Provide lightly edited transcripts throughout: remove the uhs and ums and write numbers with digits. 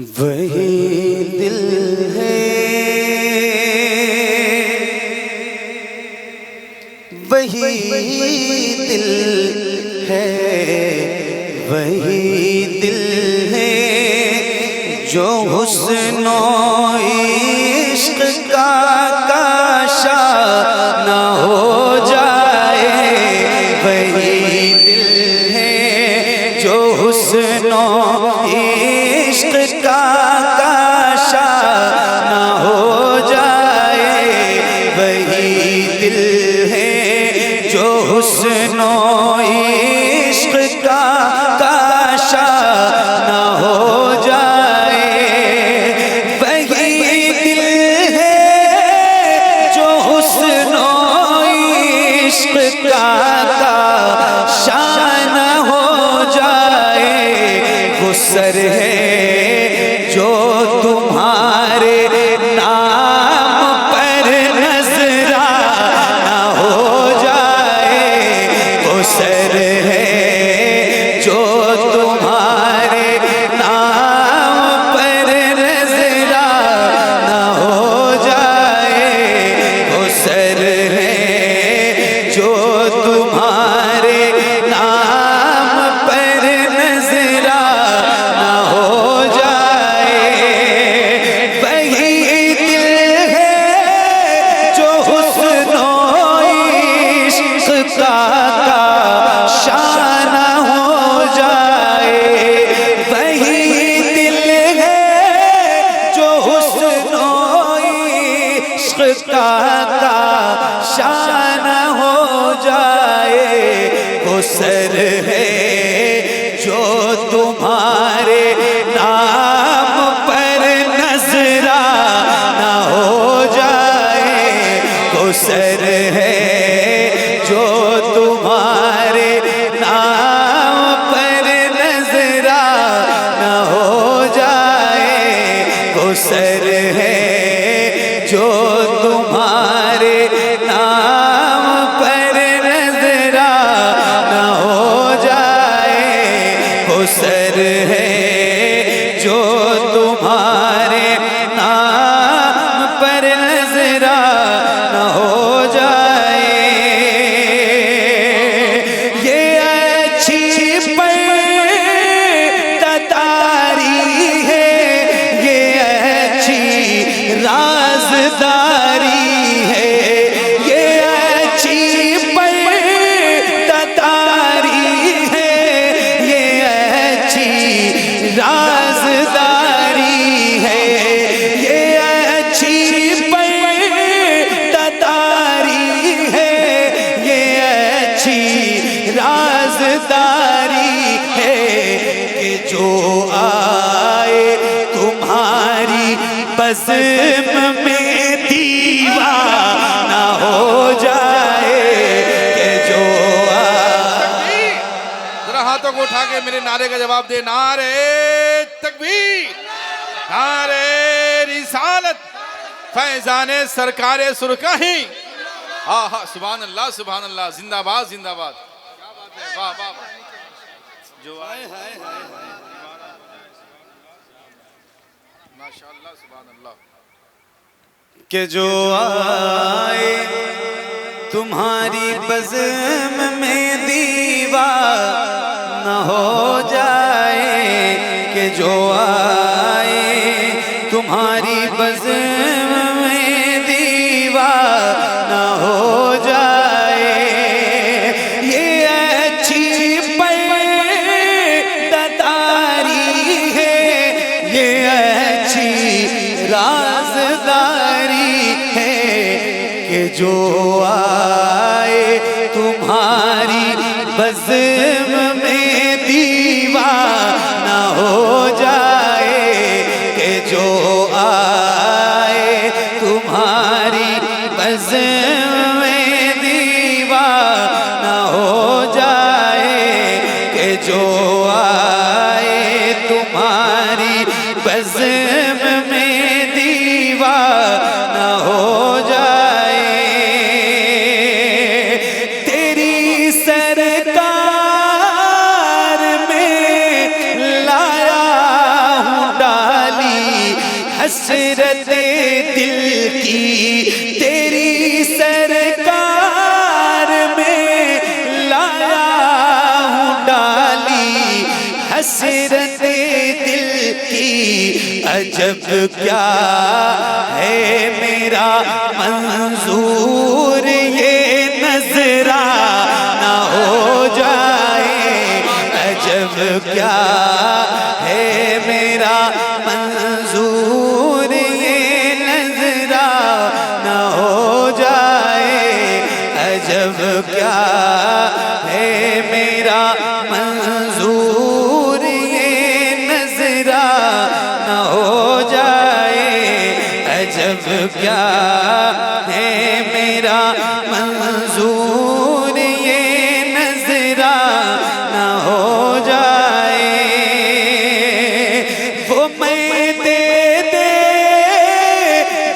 وہی دل ہے، وہی دل ہے، وہی دل ہے جو حسن و عشق کا کاشا نہ ہو جائے۔ وہی دل ہے جو حسن و عشق کا کاشا نہ ہو جائے۔ وہی دل ہے جو حسن و عشق کا کاشا نہ ہو جائے۔ وہی دل ہے جو حسن و عشق کا کاشا نہ ہو جائے۔ وہ سر ہے جو تمہارے نام پر نذرانہ ہو جائے۔ وہ سر ہے جو تمہارے نام پر نذرانہ ہو جائے۔ وہ سر ہے جو تمہارے نام پر نذرانہ ہو جائے۔ وہی دل ہے جو حسن و عشق کا شانہ ہو جائے۔ وہی دل ہے جو حسن و عشق کا شانہ ہو جائے۔ وہ سر ہے جو تمہارے نام پر نذرانہ ہو جائے۔ وہ سر ہے جو تمہارے نام پر نذرانہ ہو جائے۔ وہ سر ہے جو تمہارے نام پر نذرانہ ہو جائے۔ وہ سر ہے جو تمہارے نام پر نذرانہ ہو جائے۔ یہ اچھی پرداری ہے، یہ اچھی رازداری ہے، یہ اچھی پرداری ہے، یہ اچھی رازداری ہے، یہ اچھی پرداری ہے، یہ اچھی رازداری ہے کہ جو آئے تمہاری بزم میں دیوانہ ہو جائے۔ کہ جو آئے، ذرا ہاتھوں کو اٹھا کے میرے نعرے کا جواب دے۔ نعرے تکبیر، نعرے رسالت، فیضان سرکار سرکاہی۔ آہا سبحان اللہ سبحان اللہ، زندہ باد زندہ باد۔ کیا بات ہے، واہ واہ واہ۔ جو آئے ماشاءاللہ سبحان اللہ۔ کہ جو آئے تمہاری بزم میں دیوانہ ہو جائے۔ کہ جو آئے تمہاری بزم میں دیوانہ ہو جائے۔ یہ اچھی پرداری ہے، یہ اچھی رازداری ہے کہ جو آئے تمہاری بزم میں دیوانہ ہو جائے۔ کہ جو آئے تمہاری بزم میں دیوانہ ہو جائے۔ کہ جو آئے تمہاری بزم میں دیوانہ ہو جائے۔ تیری سرکار میں لایا ہوں ڈال حسرت دل کی تیری سرکار میں لایا ہوں ڈالی، حسرت دل کی عجب کیا ہے میرا منظور، یہ نذرانہ ہو جائے، عجب کیا ہے میرا منظور، یہ نذرانہ ہو جائے، عجب کیا ہے میرا منظور، یہ نذرانہ ہو جائے، عجب کیا ہے میرا منظور، یہ نذرانہ ہو جائے۔ وہ میں دے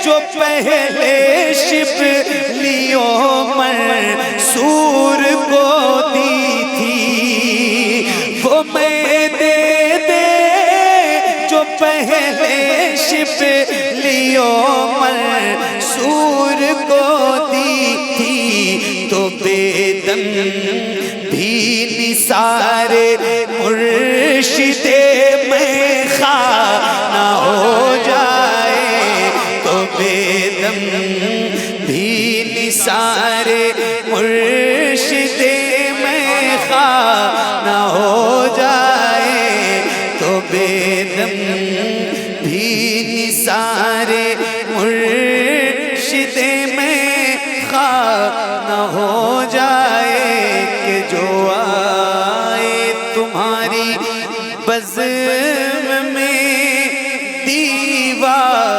جو پہلے شبلی منصور کو دی تھی، وہ میں دے جو پہلے شبلی منصور کو دی تھی، تو بے دم بھی نثار مرشد میں خانہ ہو جائے، تو بے دم بھی نثار مرشد میں خانہ ہو جائے، تو بے دم بھی نثار مرشد میں خانہ ہو جائے، کہ جو آئے تمہاری بزم میں دیوار